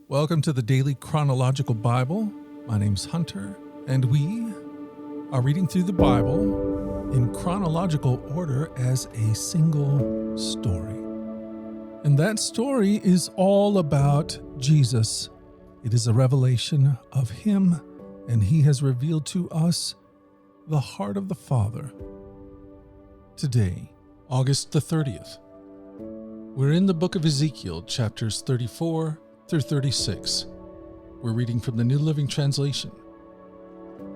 Welcome to the Daily Chronological Bible. My name's Hunter, and we are reading through the Bible in chronological order as a single story. And that story is all about Jesus. It is a revelation of Him, and He has revealed to us the heart of the Father. Today, August the 30th, we're in the book of Ezekiel, chapters 34 through 36. We're reading from the New Living Translation.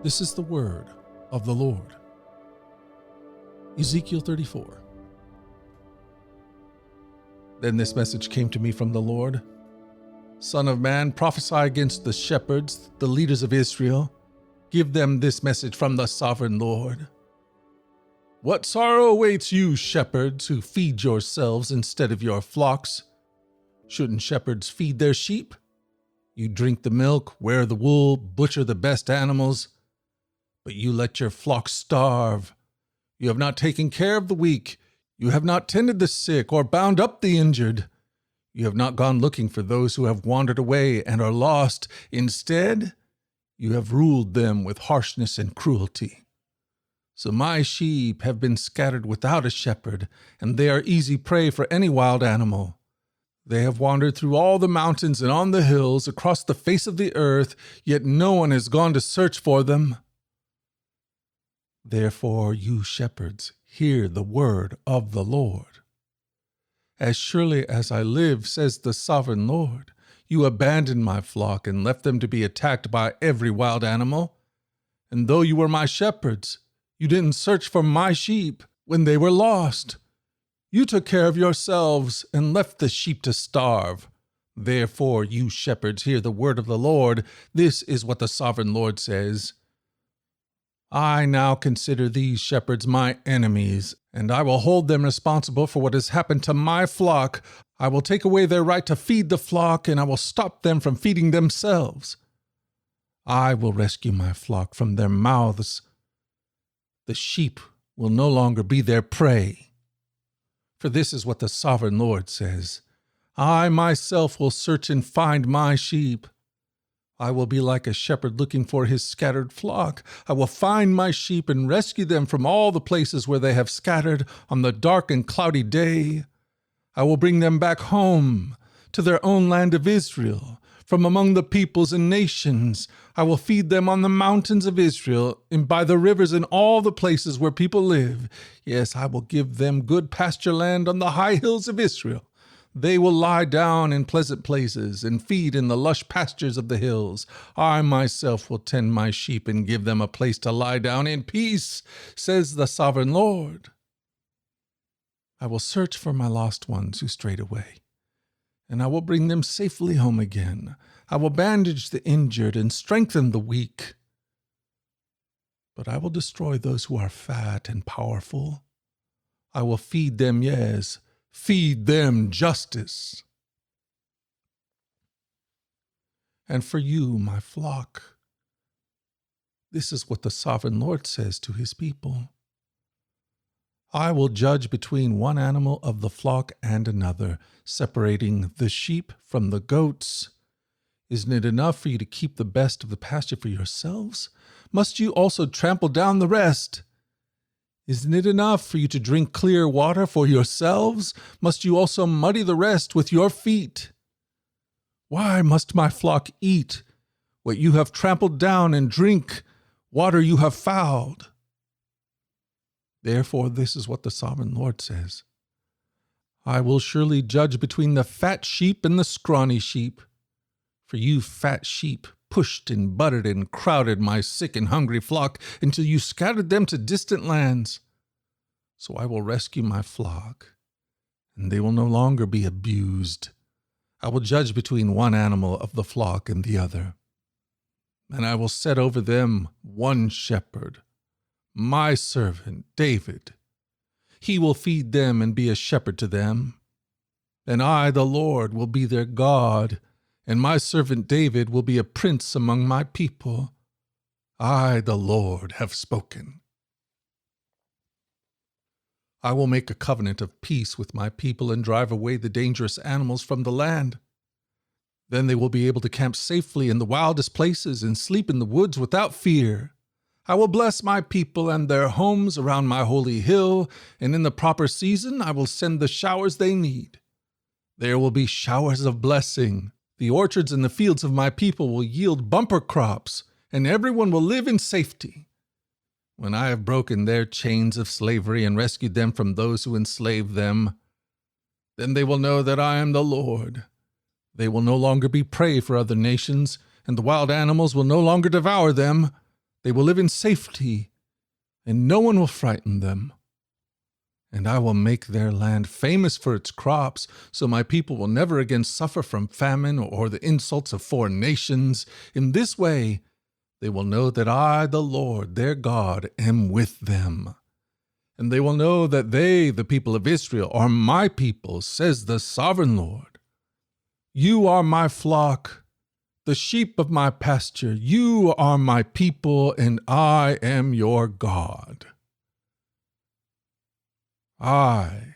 This is the word of the Lord. Ezekiel 34. Then this message came to me from the Lord. Son of man, prophesy against the shepherds, the leaders of Israel. Give them this message from the sovereign Lord. What sorrow awaits you, shepherds, who feed yourselves instead of your flocks? Shouldn't shepherds feed their sheep? You drink the milk, wear the wool, butcher the best animals, but you let your flocks starve. You have not taken care of the weak. You have not tended the sick or bound up the injured. You have not gone looking for those who have wandered away and are lost. Instead, you have ruled them with harshness and cruelty. So my sheep have been scattered without a shepherd, and they are easy prey for any wild animal. They have wandered through all the mountains and on the hills across the face of the earth, yet no one has gone to search for them. Therefore, you shepherds, hear the word of the Lord. As surely as I live, says the sovereign Lord, you abandoned my flock and left them to be attacked by every wild animal. And though you were my shepherds, you didn't search for my sheep when they were lost. You took care of yourselves and left the sheep to starve. Therefore, you shepherds, hear the word of the Lord. This is what the sovereign Lord says. I now consider these shepherds my enemies, and I will hold them responsible for what has happened to my flock. I will take away their right to feed the flock, and I will stop them from feeding themselves. I will rescue my flock from their mouths. The sheep will no longer be their prey. For this is what the sovereign Lord says. I myself will search and find my sheep. I will be like a shepherd looking for his scattered flock. I will find my sheep and rescue them from all the places where they have scattered on the dark and cloudy day. I will bring them back home to their own land of Israel, from among the peoples and nations. I will feed them on the mountains of Israel and by the rivers and all the places where people live. Yes, I will give them good pasture land on the high hills of Israel. They will lie down in pleasant places and feed in the lush pastures of the hills. I myself will tend my sheep and give them a place to lie down in peace, says the sovereign Lord. I will search for my lost ones who strayed away, and I will bring them safely home again. I will bandage the injured and strengthen the weak. But I will destroy those who are fat and powerful. I will feed them, yes, feed them justice. And for you, my flock, this is what the sovereign Lord says to his people. I will judge between one animal of the flock and another, separating the sheep from the goats. Isn't it enough for you to keep the best of the pasture for yourselves? Must you also trample down the rest? Isn't it enough for you to drink clear water for yourselves? Must you also muddy the rest with your feet? Why must my flock eat what you have trampled down and drink water you have fouled? Therefore, this is what the sovereign Lord says. I will surely judge between the fat sheep and the scrawny sheep. For you fat sheep pushed and butted and crowded my sick and hungry flock until you scattered them to distant lands. So I will rescue my flock, and they will no longer be abused. I will judge between one animal of the flock and the other. And I will set over them one shepherd, my servant David. He will feed them and be a shepherd to them. And I, the Lord, will be their God, and my servant David will be a prince among my people. I, the Lord, have spoken. I will make a covenant of peace with my people and drive away the dangerous animals from the land. Then they will be able to camp safely in the wildest places and sleep in the woods without fear. I will bless my people and their homes around my holy hill, and in the proper season I will send the showers they need. There will be showers of blessing. The orchards and the fields of my people will yield bumper crops, and everyone will live in safety. When I have broken their chains of slavery and rescued them from those who enslave them, then they will know that I am the Lord. They will no longer be prey for other nations, and the wild animals will no longer devour them. They will live in safety, and no one will frighten them. And I will make their land famous for its crops, so my people will never again suffer from famine or the insults of foreign nations. In this way, they will know that I, the Lord, their God, am with them. And they will know that they, the people of Israel, are my people, says the sovereign Lord. You are my flock, the sheep of my pasture. You are my people, and I am your God. I,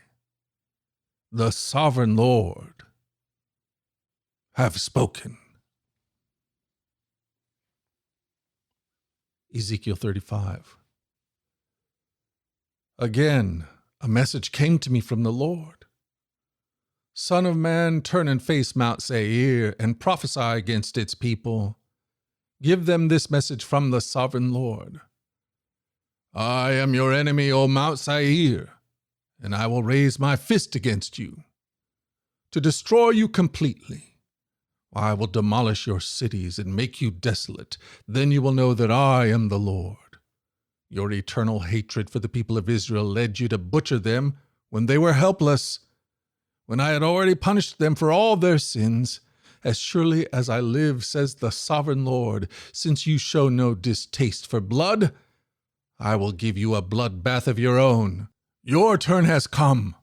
the sovereign Lord, have spoken. Ezekiel 35. Again, a message came to me from the Lord. Son of man, turn and face Mount Seir and prophesy against its people. Give them this message from the sovereign Lord. I am your enemy, O Mount Seir, and I will raise my fist against you to destroy you completely. I will demolish your cities and make you desolate. Then you will know that I am the Lord. Your eternal hatred for the people of Israel led you to butcher them when they were helpless, when I had already punished them for all their sins. As surely as I live, says the sovereign Lord, since you show no distaste for blood, I will give you a bloodbath of your own. Your turn has come.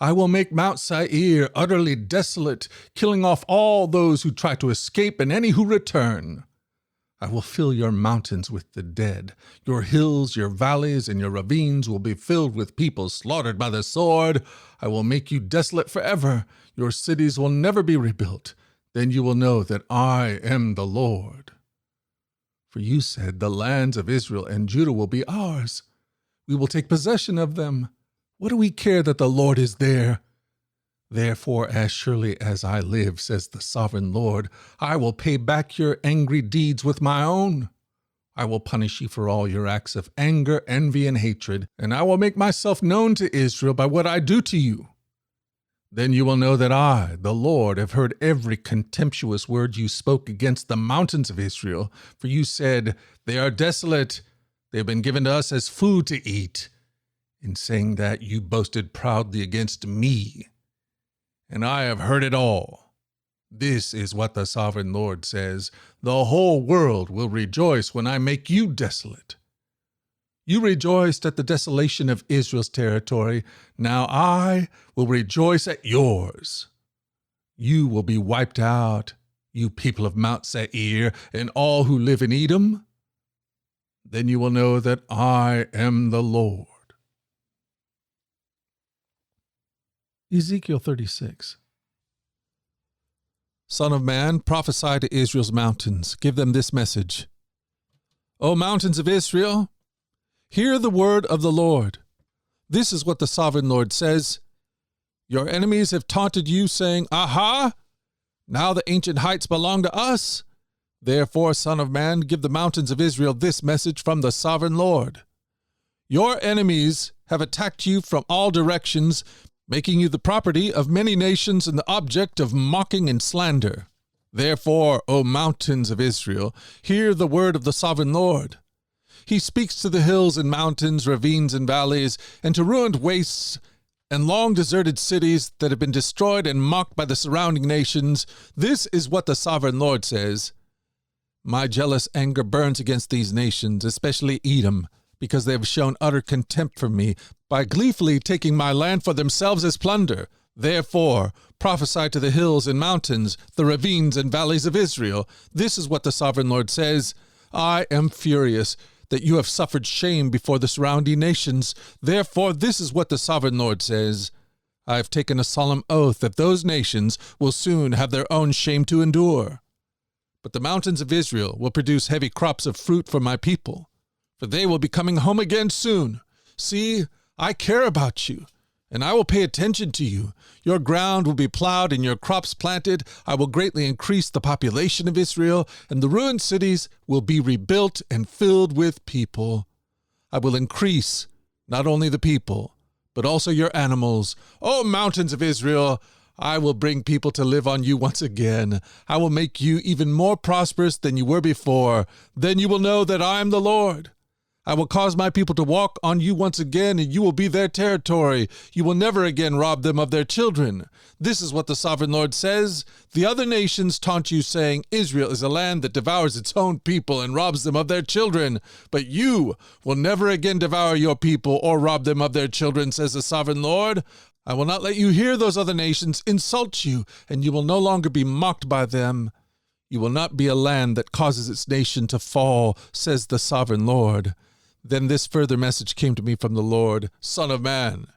I will make Mount Seir utterly desolate, killing off all those who try to escape and any who return. I will fill your mountains with the dead. Your hills, your valleys, and your ravines will be filled with people slaughtered by the sword. I will make you desolate forever. Your cities will never be rebuilt. Then you will know that I am the Lord. For you said, the lands of Israel and Judah will be ours. We will take possession of them. What do we care that the Lord is there? Therefore, as surely as I live, says the sovereign Lord, I will pay back your angry deeds with my own. I will punish you for all your acts of anger, envy, and hatred, and I will make myself known to Israel by what I do to you. Then you will know that I, the Lord, have heard every contemptuous word you spoke against the mountains of Israel, for you said, they are desolate. They have been given to us as food to eat. In saying that, you boasted proudly against me, and I have heard it all. This is what the sovereign Lord says. The whole world will rejoice when I make you desolate. You rejoiced at the desolation of Israel's territory. Now I will rejoice at yours. You will be wiped out, you people of Mount Seir, and all who live in Edom. Then you will know that I am the Lord. Ezekiel 36. Son of man, prophesy to Israel's mountains. Give them this message. O mountains of Israel, hear the word of the Lord. This is what the sovereign Lord says. Your enemies have taunted you, saying, Aha! Now the ancient heights belong to us. Therefore, son of man, give the mountains of Israel this message from the sovereign Lord. Your enemies have attacked you from all directions, making you the property of many nations and the object of mocking and slander. Therefore, O mountains of Israel, hear the word of the sovereign Lord. He speaks to the hills and mountains, ravines and valleys, and to ruined wastes and long deserted cities that have been destroyed and mocked by the surrounding nations. This is what the sovereign Lord says. My jealous anger burns against these nations, especially Edom, because they have shown utter contempt for me by gleefully taking my land for themselves as plunder. Therefore, prophesy to the hills and mountains, the ravines and valleys of Israel. This is what the sovereign Lord says. I am furious that you have suffered shame before the surrounding nations. Therefore, this is what the sovereign Lord says. I have taken a solemn oath that those nations will soon have their own shame to endure. But the mountains of Israel will produce heavy crops of fruit for my people, for they will be coming home again soon. See, I care about you, and I will pay attention to you. Your ground will be plowed and your crops planted. I will greatly increase the population of Israel, and the ruined cities will be rebuilt and filled with people. I will increase not only the people, but also your animals. O mountains of Israel, I will bring people to live on you once again. I will make you even more prosperous than you were before. Then you will know that I am the Lord. I will cause my people to walk on you once again, and you will be their territory. You will never again rob them of their children. This is what the sovereign Lord says. The other nations taunt you, saying, Israel is a land that devours its own people and robs them of their children. But you will never again devour your people or rob them of their children, says the sovereign Lord. I will not let you hear those other nations insult you, and you will no longer be mocked by them. You will not be a land that causes its nation to fall, says the sovereign Lord. Then this further message came to me from the Lord, Son of man.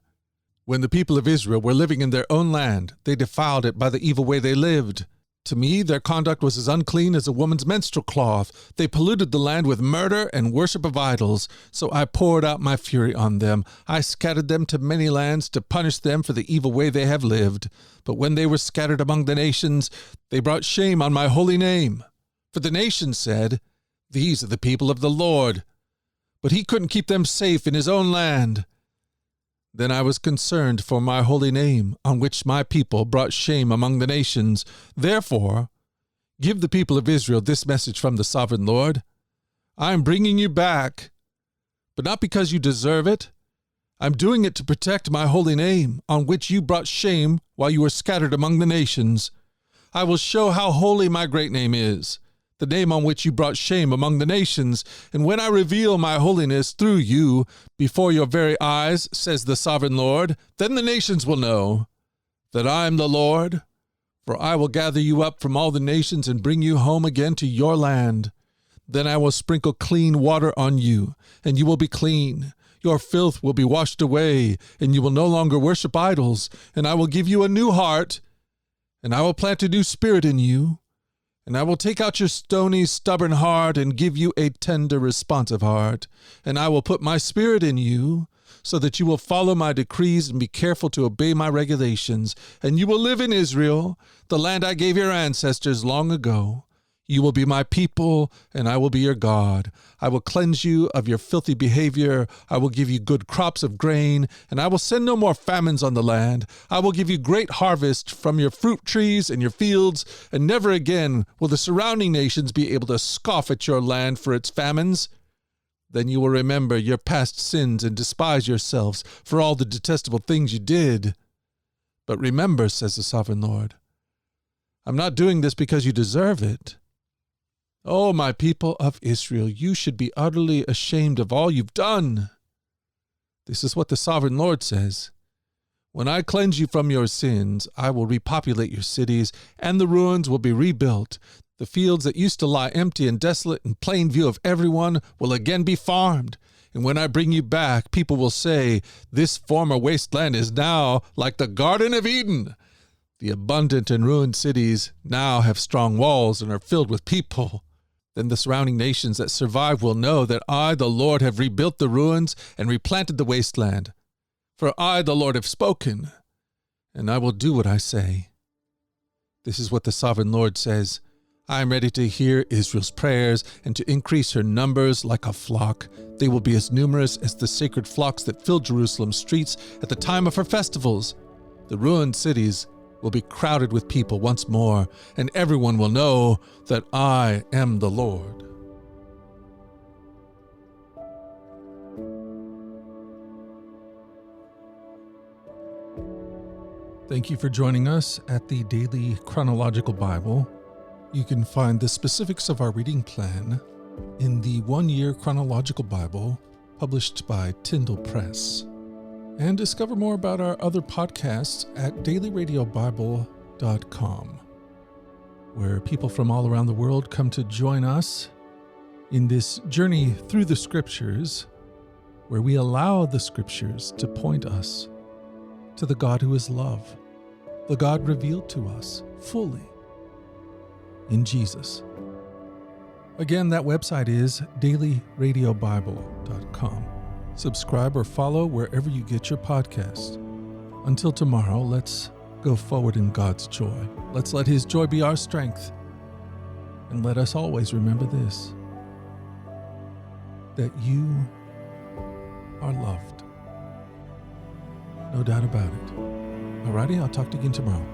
When the people of Israel were living in their own land, they defiled it by the evil way they lived. To me, their conduct was as unclean as a woman's menstrual cloth. They polluted the land with murder and worship of idols. So I poured out my fury on them. I scattered them to many lands to punish them for the evil way they have lived. But when they were scattered among the nations, they brought shame on my holy name. For the nations said, These are the people of the Lord. But he couldn't keep them safe in his own land. Then I was concerned for my holy name, on which my people brought shame among the nations. Therefore, give the people of Israel this message from the sovereign Lord. I am bringing you back, but not because you deserve it. I'm doing it to protect my holy name, on which you brought shame while you were scattered among the nations. I will show how holy my great name is, the name on which you brought shame among the nations. And when I reveal my holiness through you before your very eyes, says the sovereign Lord, then the nations will know that I am the Lord. For I will gather you up from all the nations and bring you home again to your land. Then I will sprinkle clean water on you, and you will be clean. Your filth will be washed away, and you will no longer worship idols. And I will give you a new heart, and I will plant a new spirit in you. And I will take out your stony, stubborn heart and give you a tender, responsive heart. And I will put my spirit in you, so that you will follow my decrees and be careful to obey my regulations. And you will live in Israel, the land I gave your ancestors long ago. You will be my people, and I will be your God. I will cleanse you of your filthy behavior. I will give you good crops of grain, and I will send no more famines on the land. I will give you great harvest from your fruit trees and your fields, and never again will the surrounding nations be able to scoff at your land for its famines. Then you will remember your past sins and despise yourselves for all the detestable things you did. But remember, says the sovereign Lord, I'm not doing this because you deserve it. Oh, my people of Israel, you should be utterly ashamed of all you've done. This is what the sovereign Lord says. When I cleanse you from your sins, I will repopulate your cities, and the ruins will be rebuilt. The fields that used to lie empty and desolate in plain view of everyone will again be farmed. And when I bring you back, people will say, this former wasteland is now like the Garden of Eden. The abundant and ruined cities now have strong walls and are filled with people. Then the surrounding nations that survive will know that I, the Lord, have rebuilt the ruins and replanted the wasteland. For I, the Lord, have spoken, and I will do what I say. This is what the sovereign Lord says. I am ready to hear Israel's prayers and to increase her numbers like a flock. They will be as numerous as the sacred flocks that fill Jerusalem's streets at the time of her festivals. The ruined cities will be crowded with people once more, and everyone will know that I am the Lord. Thank you for joining us at the Daily Chronological Bible. You can find the specifics of our reading plan in the one-year Chronological Bible published by Tyndale Press. And discover more about our other podcasts at dailyradiobible.com, where people from all around the world come to join us in this journey through the Scriptures, where we allow the Scriptures to point us to the God who is love, the God revealed to us fully in Jesus. Again, that website is dailyradiobible.com. Subscribe or follow wherever you get your podcasts. Until tomorrow, let's go forward in God's joy. Let's let His joy be our strength. And let us always remember this, that you are loved. No doubt about it. Alrighty, I'll talk to you again tomorrow.